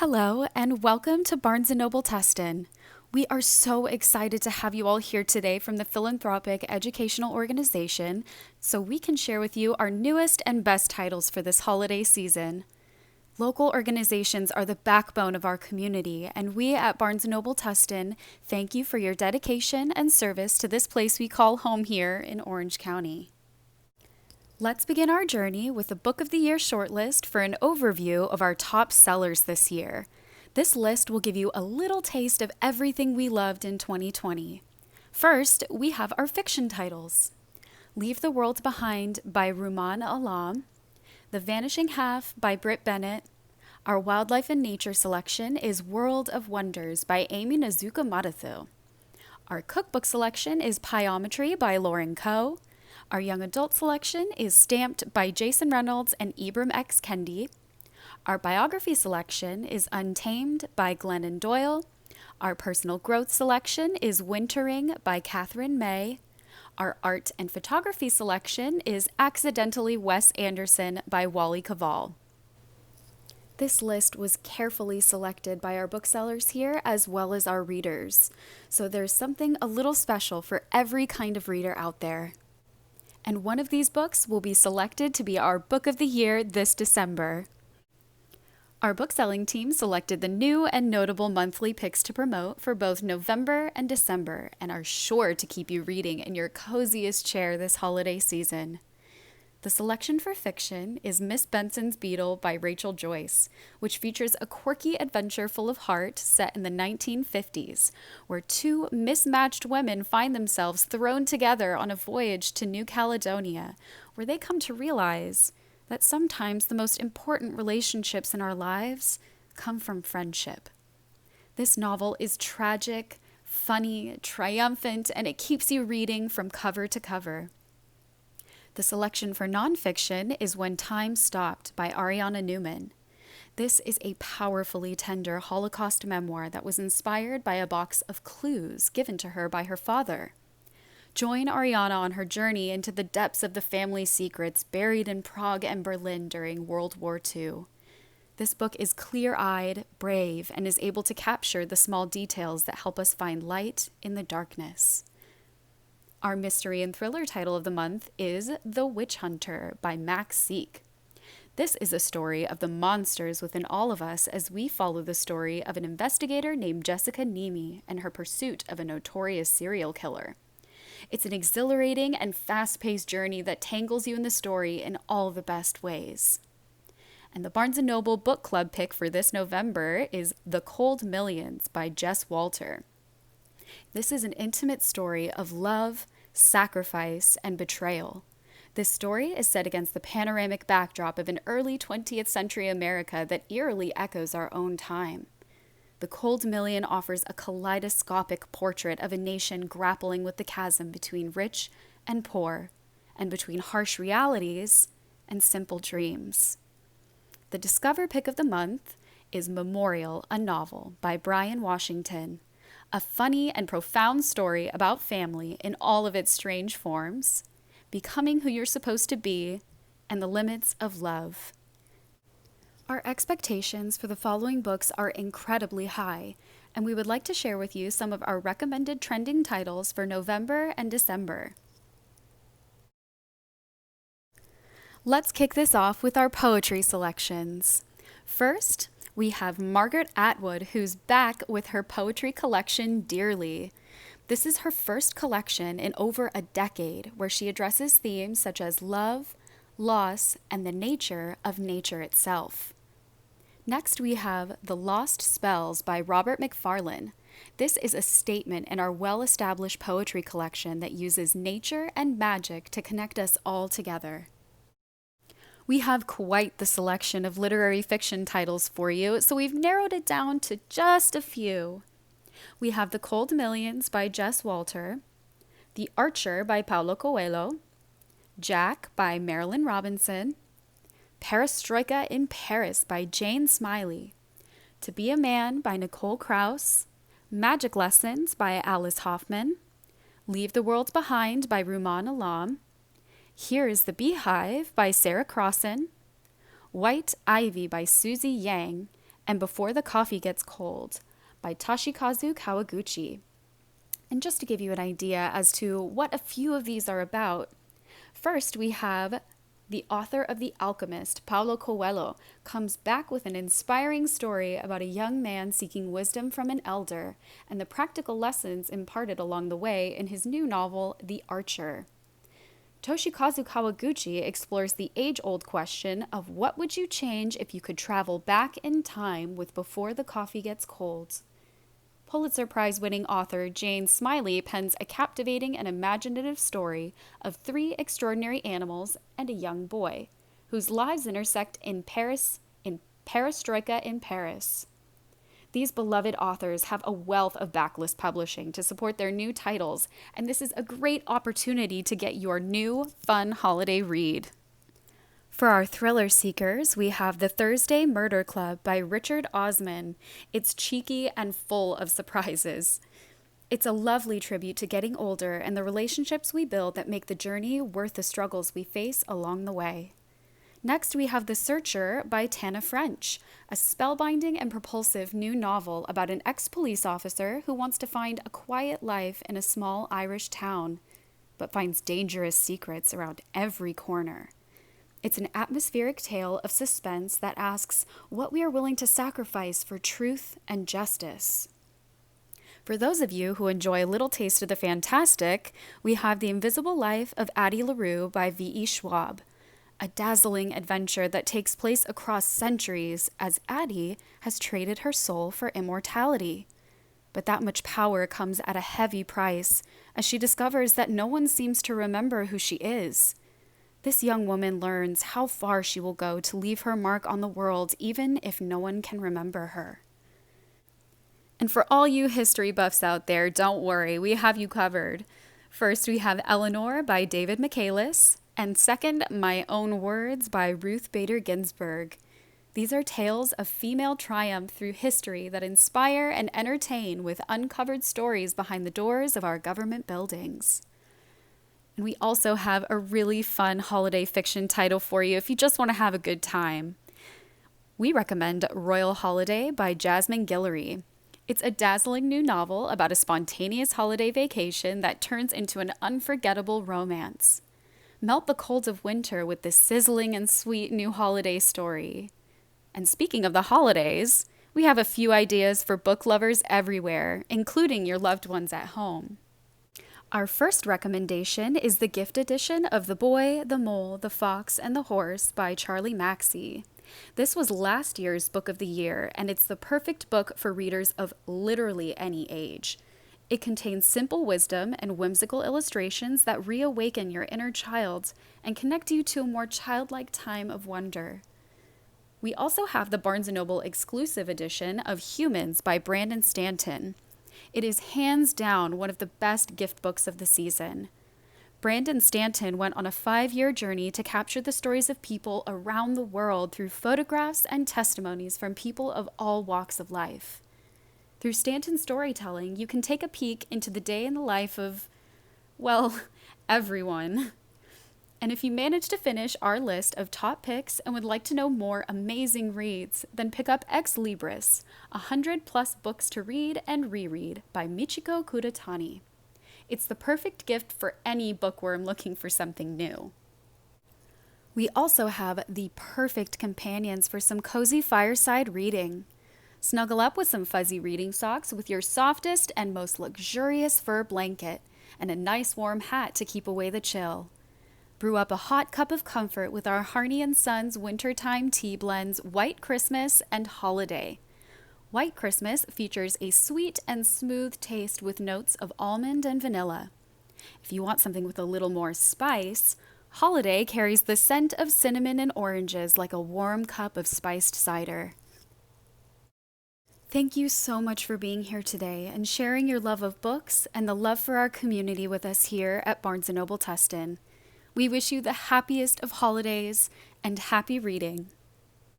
Hello, and welcome to Barnes & Noble Tustin. We are so excited to have you all here today from the philanthropic educational organization so we can share with you our newest and best titles for this holiday season. Local organizations are the backbone of our community, and we at Barnes & Noble Tustin thank you for your dedication and service to this place we call home here in Orange County. Let's begin our journey with the Book of the Year shortlist for an overview of our top sellers this year. This list will give you a little taste of everything we loved in 2020. First, we have our fiction titles. Leave the World Behind by Rumaan Alam, The Vanishing Half by Britt Bennett. Our Wildlife and Nature selection is World of Wonders by Amy Nazuka Matathu. Our cookbook selection is Pyometry by Lauren Coe. Our young adult selection is Stamped by Jason Reynolds and Ibram X. Kendi. Our biography selection is Untamed by Glennon Doyle. Our personal growth selection is Wintering by Catherine May. Our art and photography selection is Accidentally Wes Anderson by Wally Cavall. This list was carefully selected by our booksellers here as well as our readers. So there's something a little special for every kind of reader out there. And one of these books will be selected to be our Book of the Year this December. Our bookselling team selected the new and notable monthly picks to promote for both November and December and are sure to keep you reading in your coziest chair this holiday season. The selection for fiction is Miss Benson's Beetle by Rachel Joyce, which features a quirky adventure full of heart set in the 1950s, where two mismatched women find themselves thrown together on a voyage to New Caledonia, where they come to realize that sometimes the most important relationships in our lives come from friendship. This novel is tragic, funny, triumphant, and it keeps you reading from cover to cover. The selection for nonfiction is When Time Stopped by Ariana Newman. This is a powerfully tender Holocaust memoir that was inspired by a box of clues given to her by her father. Join Ariana on her journey into the depths of the family secrets buried in Prague and Berlin during World War II. This book is clear-eyed, brave, and is able to capture the small details that help us find light in the darkness. Our mystery and thriller title of the month is The Witch Hunter by Max Seek. This is a story of the monsters within all of us as we follow the story of an investigator named Jessica Nemi and her pursuit of a notorious serial killer. It's an exhilarating and fast-paced journey that tangles you in the story in all the best ways. And the Barnes & Noble Book Club pick for this November is The Cold Millions by Jess Walter. This is an intimate story of love, sacrifice, and betrayal. This story is set against the panoramic backdrop of an early 20th century America that eerily echoes our own time. The Cold Million offers a kaleidoscopic portrait of a nation grappling with the chasm between rich and poor, and between harsh realities and simple dreams. The Discover Pick of the Month is Memorial, a Novel by Brian Washington. A funny and profound story about family in all of its strange forms, becoming who you're supposed to be, and the limits of love. Our expectations for the following books are incredibly high, and we would like to share with you some of our recommended trending titles for November and December. Let's kick this off with our poetry selections. First, we have Margaret Atwood, who's back with her poetry collection, Dearly. This is her first collection in over a decade, where she addresses themes such as love, loss, and the nature of nature itself. Next, we have The Lost Spells by Robert Macfarlane. This is a statement in our well-established poetry collection that uses nature and magic to connect us all together. We have quite the selection of literary fiction titles for you, so we've narrowed it down to just a few. We have The Cold Millions by Jess Walter, The Archer by Paulo Coelho, Jack by Marilyn Robinson, Perestroika in Paris by Jane Smiley, To Be a Man by Nicole Krauss, Magic Lessons by Alice Hoffman, Leave the World Behind by Rumaan Alam, Here is the Beehive by Sarah Crossan, White Ivy by Susie Yang, and Before the Coffee Gets Cold by Toshikazu Kawaguchi. And just to give you an idea as to what a few of these are about, first we have the author of The Alchemist, Paulo Coelho, comes back with an inspiring story about a young man seeking wisdom from an elder and the practical lessons imparted along the way in his new novel, The Archer. Toshikazu Kawaguchi explores the age-old question of what would you change if you could travel back in time with Before the Coffee Gets Cold. Pulitzer Prize-winning author Jane Smiley pens a captivating and imaginative story of 3 extraordinary animals and a young boy, whose lives intersect in Perestroika in Paris. These beloved authors have a wealth of backlist publishing to support their new titles, and this is a great opportunity to get your new, fun holiday read. For our thriller seekers, we have The Thursday Murder Club by Richard Osman. It's cheeky and full of surprises. It's a lovely tribute to getting older and the relationships we build that make the journey worth the struggles we face along the way. Next, we have The Searcher by Tana French, a spellbinding and propulsive new novel about an ex-police officer who wants to find a quiet life in a small Irish town, but finds dangerous secrets around every corner. It's an atmospheric tale of suspense that asks what we are willing to sacrifice for truth and justice. For those of you who enjoy a little taste of the fantastic, we have The Invisible Life of Addie LaRue by V.E. Schwab, a dazzling adventure that takes place across centuries as Addie has traded her soul for immortality. But that much power comes at a heavy price as she discovers that no one seems to remember who she is. This young woman learns how far she will go to leave her mark on the world, even if no one can remember her. And for all you history buffs out there, don't worry, we have you covered. First, we have Eleanor by David Michaelis, and second, My Own Words by Ruth Bader Ginsburg. These are tales of female triumph through history that inspire and entertain with uncovered stories behind the doors of our government buildings. And we also have a really fun holiday fiction title for you if you just want to have a good time. We recommend Royal Holiday by Jasmine Guillory. It's a dazzling new novel about a spontaneous holiday vacation that turns into an unforgettable romance. Melt the cold of winter with this sizzling and sweet new holiday story. And speaking of the holidays, we have a few ideas for book lovers everywhere, including your loved ones at home. Our first recommendation is the gift edition of The Boy, the Mole, the Fox, and the Horse by Charlie Maxey. This was last year's book of the year, and it's the perfect book for readers of literally any age. It contains simple wisdom and whimsical illustrations that reawaken your inner child and connect you to a more childlike time of wonder. We also have the Barnes & Noble exclusive edition of Humans by Brandon Stanton. It is hands down one of the best gift books of the season. Brandon Stanton went on a 5-year journey to capture the stories of people around the world through photographs and testimonies from people of all walks of life. Through Stanton's storytelling, you can take a peek into the day in the life of, well, everyone. And if you manage to finish our list of top picks and would like to know more amazing reads, then pick up Ex Libris, 100+ books to read and reread by Michiko Kuratani. It's the perfect gift for any bookworm looking for something new. We also have the perfect companions for some cozy fireside reading. Snuggle up with some fuzzy reading socks with your softest and most luxurious fur blanket and a nice warm hat to keep away the chill. Brew up a hot cup of comfort with our Harney & Sons wintertime tea blends White Christmas and Holiday. White Christmas features a sweet and smooth taste with notes of almond and vanilla. If you want something with a little more spice, Holiday carries the scent of cinnamon and oranges like a warm cup of spiced cider. Thank you so much for being here today and sharing your love of books and the love for our community with us here at Barnes & Noble Tustin. We wish you the happiest of holidays and happy reading.